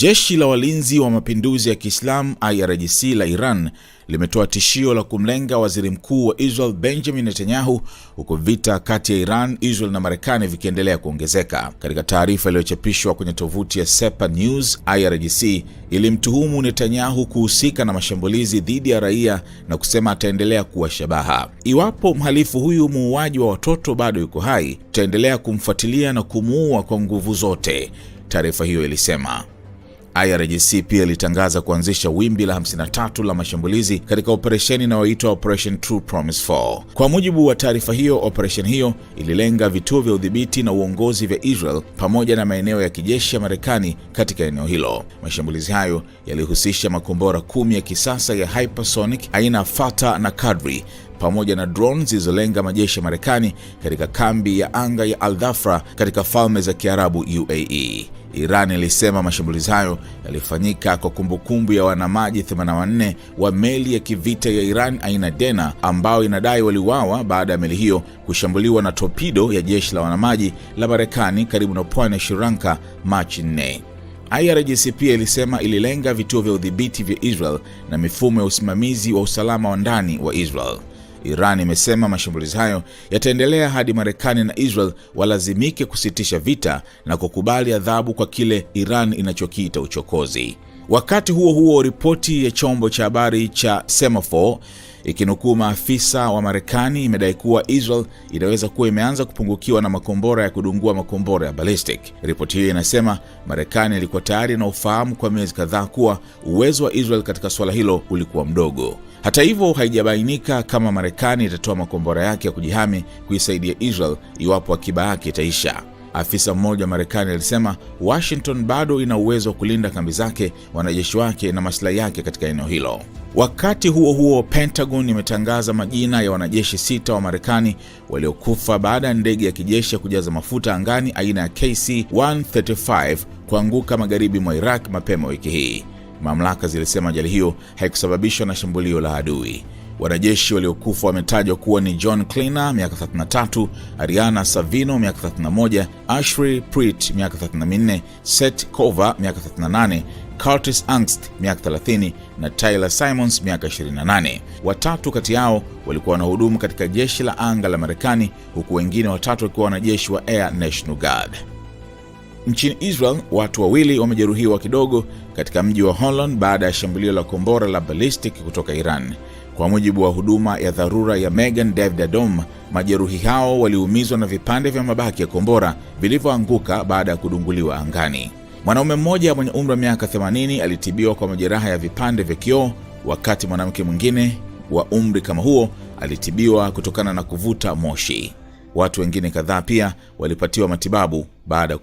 Jeshi la Walinzi wa Mapinduzi ya Kiislamu IRGC la Iran limetoa tishio la kumlenga waziri mkuu wa Israel Benjamin Netanyahu, huku vita kati ya Iran, Israel na Marekani vikiendelea kuongezeka. Katika taarifa iliyochapishwa kwenye tovuti ya Sepa News, IRGC ilimtuhumu Netanyahu kuhusika na mashambulizi dhidi ya raia na kusema ataendelea kuwa shabaha. Iwapo mhalifu huyu muuaji wa watoto bado yuko hai, tutaendelea kumfuatilia na kumuua kwa nguvu zote, taarifa hiyo ilisema. IRGC pia ilitangaza kuanzisha wimbi la 53 la mashambulizi katika operesheni inayoitwa Operation True Promise 4. Kwa mujibu wa taarifa hiyo, operesheni hiyo ililenga vituo vya udhibiti na uongozi vya Israel pamoja na maeneo ya kijeshi ya Marekani katika eneo hilo. Mashambulizi hayo yalihusisha makombora 10 ya kisasa ya hypersonic aina Fatah na Kadri pamoja na drones zilizolenga majeshi ya Marekani katika kambi ya anga ya Al-Dhafra katika Falme za Kiarabu UAE. Iran ilisema mashambulizi hayo yalifanyika kwa kumbukumbu ya wanamaji 84 wa meli ya kivita ya Iran aina Dena ambao inadai waliuawa baada ya meli hiyo kushambuliwa na torpedo ya jeshi la wanamaji la Marekani karibu na pwani ya Sri Lanka Machi 4. IRGC pia ilisema ililenga vituo vya udhibiti vya Israel na mifumo ya usimamizi wa usalama wa ndani wa Israel. Iran imesema mashambulizi hayo yataendelea hadi Marekani na Israel walazimike kusitisha vita na kukubali adhabu kwa kile Iran inachokiita uchokozi. Wakati huo huo, ripoti ya chombo cha habari cha Semafor ikinukuu maafisa wa Marekani imedai kuwa Israel inaweza kuwa imeanza kupungukiwa na makombora ya kudungua makombora ya ballistic. Ripoti hiyo inasema Marekani ilikuwa tayari na ufahamu kwa miezi kadhaa kuwa uwezo wa Israel katika swala hilo ulikuwa mdogo. Hata hivyo, haijabainika kama Marekani itatoa makombora yake ya kujihami kuisaidia Israel iwapo akiba yake itaisha. Afisa mmoja wa Marekani alisema Washington bado ina uwezo wa kulinda kambi zake, wanajeshi wake na maslahi yake katika eneo hilo. Wakati huo huo, Pentagon imetangaza majina ya wanajeshi 6 wa Marekani waliokufa baada ya ndege ya kijeshi ya kujaza mafuta angani aina ya KC-135 kuanguka magharibi mwa Iraq mapema wiki hii. Mamlaka zilisema ajali hiyo haikusababishwa na shambulio la adui. Wanajeshi waliokufa wametajwa kuwa ni John Kleiner miaka 33, Ariana Savino miaka 31, Ashri Preet miaka 34, Seth Kova miaka 38, Curtis Angst miaka 30 na Tyler Simons miaka 28. Watatu kati yao walikuwa wanahudumu katika jeshi la anga la Marekani, huku wengine watatu wakiwa wanajeshi wa Air National Guard. Nchini Israel, watu wawili wamejeruhiwa kidogo katika mji wa Holon baada ya shambulio la kombora la ballistic kutoka Iran. Kwa mujibu wa huduma ya dharura ya Magen David Adom, majeruhi hao waliumizwa na vipande vya mabaki ya kombora vilivyoanguka baada ya kudunguliwa angani. Mwanaume mmoja mwenye umri wa miaka 80 alitibiwa kwa majeraha ya vipande vya kioo, wakati mwanamke mwingine wa umri kama huo alitibiwa kutokana na kuvuta moshi. Watu wengine kadhaa pia walipatiwa matibabu baada ya